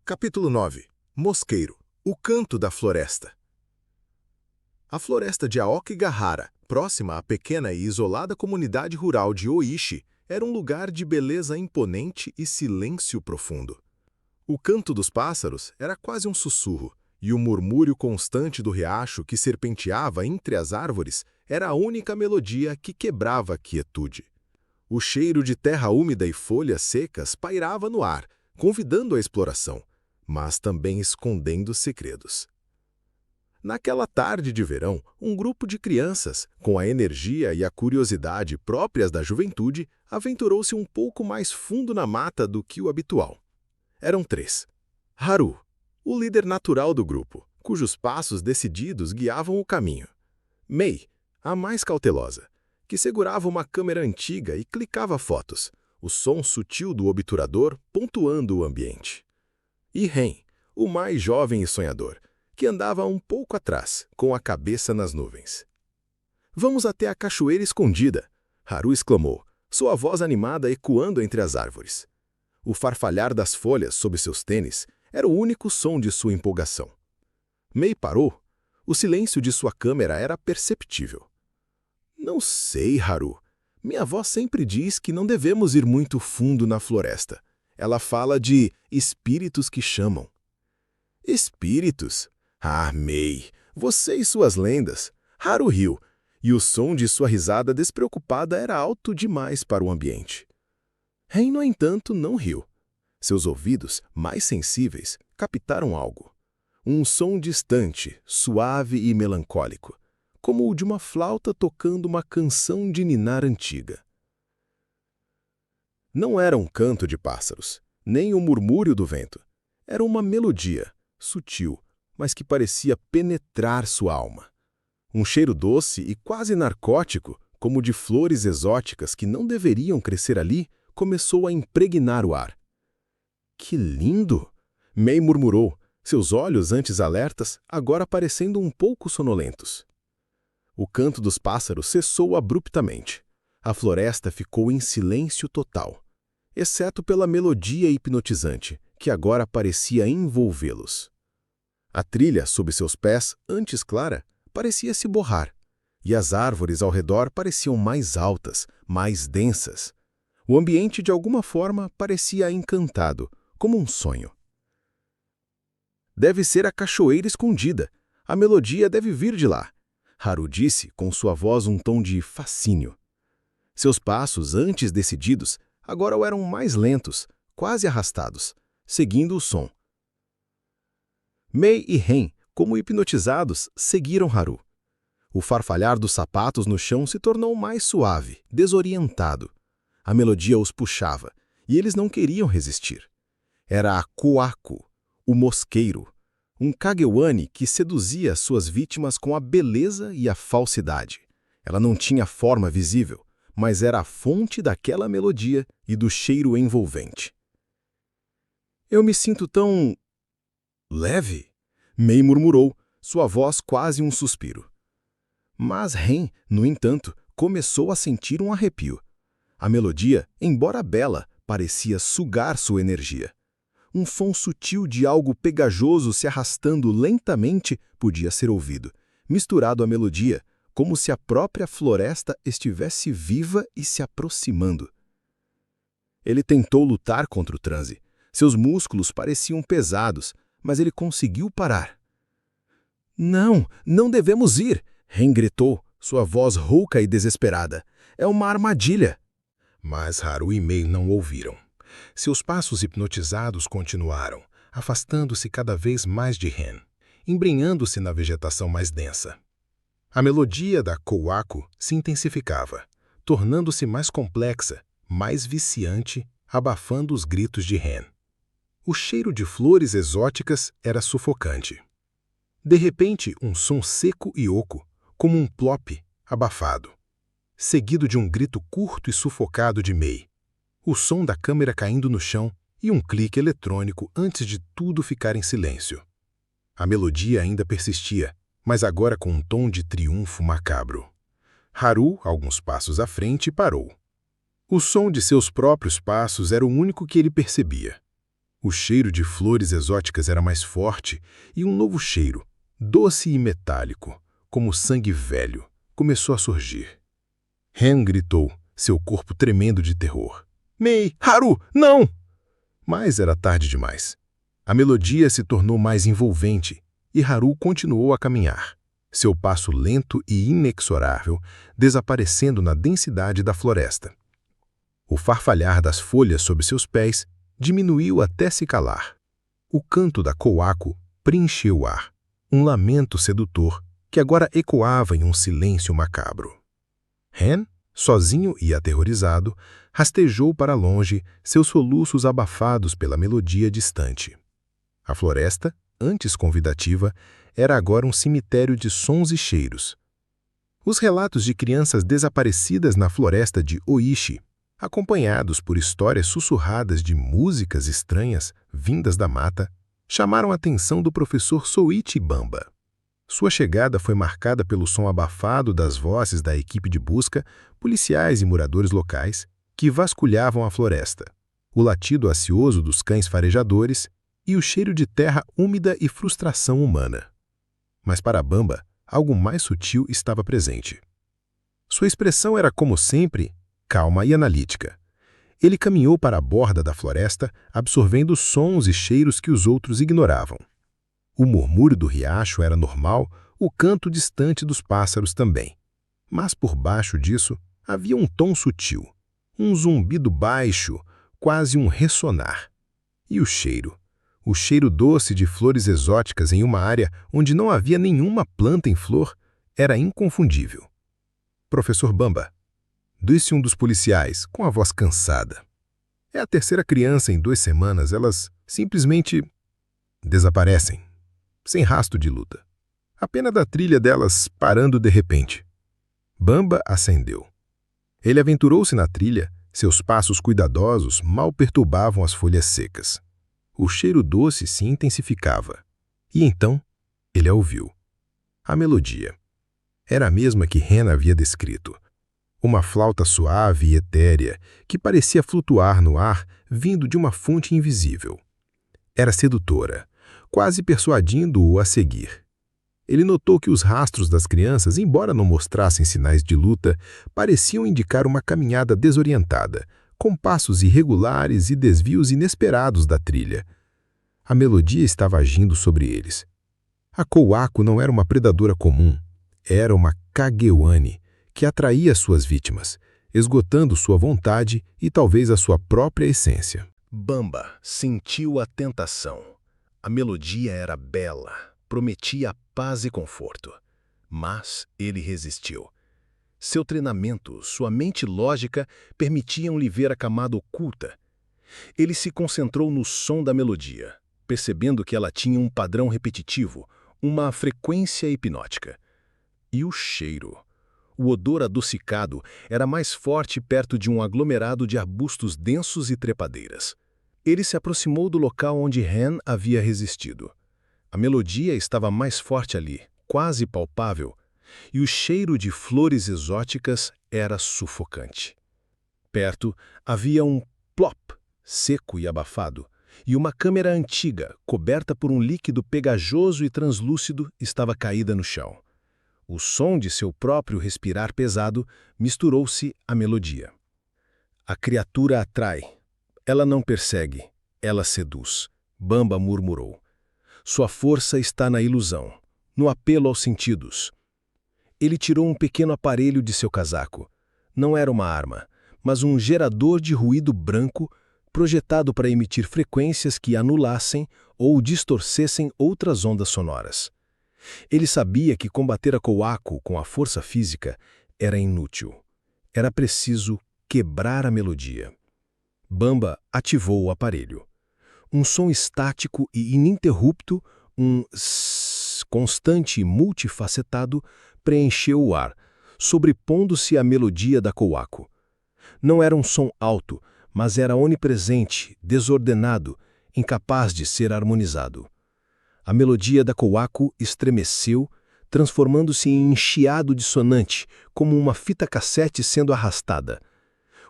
Capítulo 9. Mosqueiro, o canto da floresta. A floresta de Aokigahara, próxima à pequena e isolada comunidade rural de Oishi, era um lugar de beleza imponente e silêncio profundo. O canto dos pássaros era quase um sussurro, e o murmúrio constante do riacho que serpenteava entre as árvores era a única melodia que quebrava a quietude. O cheiro de terra úmida e folhas secas pairava no ar, convidando a exploração, mas também escondendo segredos. Naquela tarde de verão, um grupo de crianças, com a energia e a curiosidade próprias da juventude, aventurou-se um pouco mais fundo na mata do que o habitual. Eram 3. Haru, o líder natural do grupo, cujos passos decididos guiavam o caminho. Mei, a mais cautelosa, que segurava uma câmera antiga e clicava fotos, o som sutil do obturador pontuando o ambiente. E Ren, o mais jovem e sonhador, que andava um pouco atrás, com a cabeça nas nuvens. "Vamos até a cachoeira escondida", Haru exclamou, sua voz animada ecoando entre as árvores. O farfalhar das folhas sob seus tênis era o único som de sua empolgação. Mei parou. O silêncio de sua câmera era perceptível. "Não sei, Haru. Minha avó sempre diz que não devemos ir muito fundo na floresta. Ela fala de espíritos que chamam." "Espíritos? Ah, Mei, você e suas lendas." Haru riu, e o som de sua risada despreocupada era alto demais para o ambiente. Ren, no entanto, não riu. Seus ouvidos, mais sensíveis, captaram algo. Um som distante, suave e melancólico, como o de uma flauta tocando uma canção de ninar antiga. Não era um canto de pássaros, nem o murmúrio do vento. Era uma melodia, sutil, mas que parecia penetrar sua alma. Um cheiro doce e quase narcótico, como de flores exóticas que não deveriam crescer ali, começou a impregnar o ar. "Que lindo!" Mei murmurou, seus olhos antes alertas, agora parecendo um pouco sonolentos. O canto dos pássaros cessou abruptamente. A floresta ficou em silêncio total, exceto pela melodia hipnotizante, que agora parecia envolvê-los. A trilha sob seus pés, antes clara, parecia se borrar, e as árvores ao redor pareciam mais altas, mais densas. O ambiente, de alguma forma, parecia encantado, como um sonho. "Deve ser a cachoeira escondida. A melodia deve vir de lá", Haru disse, com sua voz um tom de fascínio. Seus passos, antes decididos, agora eram mais lentos, quase arrastados, seguindo o som. Mei e Ren, como hipnotizados, seguiram Haru. O farfalhar dos sapatos no chão se tornou mais suave, desorientado. A melodia os puxava, e eles não queriam resistir. Era a Koaku, o mosqueiro, um Kagewani que seduzia suas vítimas com a beleza e a falsidade. Ela não tinha forma visível, mas era a fonte daquela melodia e do cheiro envolvente. "Eu me sinto tão leve", Mei murmurou, sua voz quase um suspiro. Mas Ren, no entanto, começou a sentir um arrepio. A melodia, embora bela, parecia sugar sua energia. Um som sutil de algo pegajoso se arrastando lentamente podia ser ouvido, misturado à melodia, como se a própria floresta estivesse viva e se aproximando. Ele tentou lutar contra o transe. Seus músculos pareciam pesados, mas ele conseguiu parar. "Não, não devemos ir", Ren gritou, sua voz rouca e desesperada. "É uma armadilha." Mas Haru e Mei não ouviram. Seus passos hipnotizados continuaram, afastando-se cada vez mais de Ren, embrenhando-se na vegetação mais densa. A melodia da Koaku se intensificava, tornando-se mais complexa, mais viciante, abafando os gritos de Ren. O cheiro de flores exóticas era sufocante. De repente, um som seco e oco, como um plop, abafado, seguido de um grito curto e sufocado de Mei, o som da câmera caindo no chão e um clique eletrônico antes de tudo ficar em silêncio. A melodia ainda persistia, mas agora com um tom de triunfo macabro. Haru, alguns passos à frente, parou. O som de seus próprios passos era o único que ele percebia. O cheiro de flores exóticas era mais forte e um novo cheiro, doce e metálico, como sangue velho, começou a surgir. Hen gritou, seu corpo tremendo de terror. Mei, Haru, não! Mas era tarde demais. A melodia se tornou mais envolvente e Haru continuou a caminhar, seu passo lento e inexorável, desaparecendo na densidade da floresta. O farfalhar das folhas sob seus pés diminuiu até se calar. O canto da coaco preencheu o ar, um lamento sedutor que agora ecoava em um silêncio macabro. Hen, sozinho e aterrorizado, rastejou para longe, seus soluços abafados pela melodia distante. A floresta, antes convidativa, era agora um cemitério de sons e cheiros. Os relatos de crianças desaparecidas na floresta de Oishi, acompanhados por histórias sussurradas de músicas estranhas vindas da mata, chamaram a atenção do professor Soichi Bamba. Sua chegada foi marcada pelo som abafado das vozes da equipe de busca, policiais e moradores locais, que vasculhavam a floresta, o latido ansioso dos cães farejadores e o cheiro de terra úmida e frustração humana. Mas para Bamba, algo mais sutil estava presente. Sua expressão era, como sempre, calma e analítica. Ele caminhou para a borda da floresta, absorvendo sons e cheiros que os outros ignoravam. O murmúrio do riacho era normal, o canto distante dos pássaros também. Mas por baixo disso havia um tom sutil, um zumbido baixo, quase um ressonar. E o cheiro doce de flores exóticas em uma área onde não havia nenhuma planta em flor, era inconfundível. Professor Bamba, disse um dos policiais, com a voz cansada. É a terceira criança em 2 semanas, elas simplesmente desaparecem, sem rastro de luta. A pena da trilha delas parando de repente. Bamba acendeu. Ele aventurou-se na trilha, seus passos cuidadosos mal perturbavam as folhas secas. O cheiro doce se intensificava. E então, ele a ouviu. A melodia. Era a mesma que Hen havia descrito. Uma flauta suave e etérea que parecia flutuar no ar vindo de uma fonte invisível. Era sedutora, quase persuadindo-o a seguir. Ele notou que os rastros das crianças, embora não mostrassem sinais de luta, pareciam indicar uma caminhada desorientada, com passos irregulares e desvios inesperados da trilha. A melodia estava agindo sobre eles. A coaco não era uma predadora comum, era uma kagewani, que atraía suas vítimas, esgotando sua vontade e talvez a sua própria essência. Bamba sentiu a tentação. A melodia era bela, prometia paz e conforto. Mas ele resistiu. Seu treinamento, sua mente lógica, permitiam-lhe ver a camada oculta. Ele se concentrou no som da melodia, percebendo que ela tinha um padrão repetitivo, uma frequência hipnótica. E o cheiro. O odor adocicado era mais forte perto de um aglomerado de arbustos densos e trepadeiras. Ele se aproximou do local onde Hen havia resistido. A melodia estava mais forte ali, quase palpável, e o cheiro de flores exóticas era sufocante. Perto havia um plop, seco e abafado, e uma câmera antiga, coberta por um líquido pegajoso e translúcido, estava caída no chão. O som de seu próprio respirar pesado misturou-se à melodia. A criatura atrai. Ela não persegue, ela seduz, Bamba murmurou. Sua força está na ilusão, no apelo aos sentidos. Ele tirou um pequeno aparelho de seu casaco. Não era uma arma, mas um gerador de ruído branco projetado para emitir frequências que anulassem ou distorcessem outras ondas sonoras. Ele sabia que combater a coaco com a força física era inútil. Era preciso quebrar a melodia. Bamba ativou o aparelho. Um som estático e ininterrupto, um sss constante e multifacetado, preencheu o ar, sobrepondo-se à melodia da coaco. Não era um som alto, mas era onipresente, desordenado, incapaz de ser harmonizado. A melodia da coaco estremeceu, transformando-se em chiado dissonante, como uma fita cassete sendo arrastada.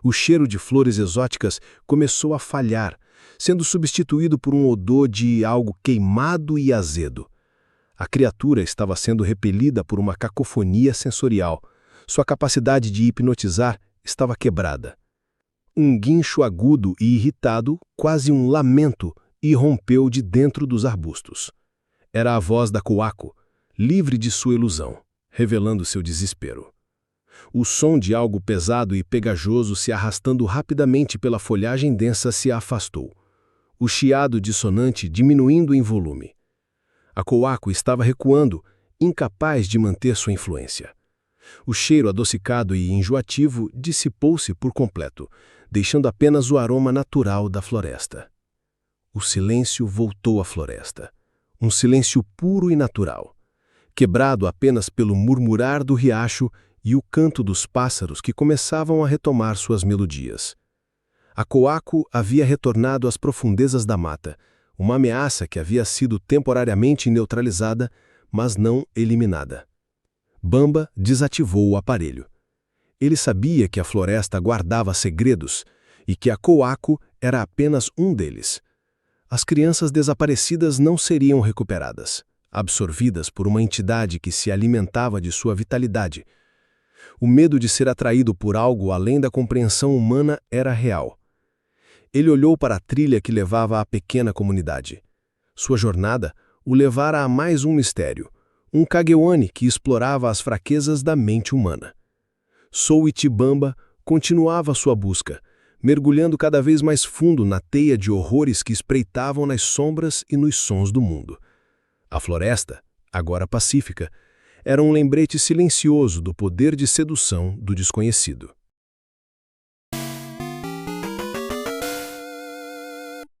O cheiro de flores exóticas começou a falhar, sendo substituído por um odor de algo queimado e azedo. A criatura estava sendo repelida por uma cacofonia sensorial. Sua capacidade de hipnotizar estava quebrada. Um guincho agudo e irritado, quase um lamento, irrompeu de dentro dos arbustos. Era a voz da Coaco, livre de sua ilusão, revelando seu desespero. O som de algo pesado e pegajoso se arrastando rapidamente pela folhagem densa se afastou. O chiado dissonante diminuindo em volume. A Coaco estava recuando, incapaz de manter sua influência. O cheiro adocicado e enjoativo dissipou-se por completo, deixando apenas o aroma natural da floresta. O silêncio voltou à floresta. Um silêncio puro e natural, quebrado apenas pelo murmurar do riacho e o canto dos pássaros que começavam a retomar suas melodias. A Coaco havia retornado às profundezas da mata, uma ameaça que havia sido temporariamente neutralizada, mas não eliminada. Bamba desativou o aparelho. Ele sabia que a floresta guardava segredos e que a Coaco era apenas um deles. As crianças desaparecidas não seriam recuperadas, absorvidas por uma entidade que se alimentava de sua vitalidade. O medo de ser atraído por algo além da compreensão humana era real. Ele olhou para a trilha que levava à pequena comunidade. Sua jornada o levara a mais um mistério, um Kagewani que explorava as fraquezas da mente humana. Soitibamba continuava sua busca, mergulhando cada vez mais fundo na teia de horrores que espreitavam nas sombras e nos sons do mundo. A floresta, agora pacífica, era um lembrete silencioso do poder de sedução do desconhecido.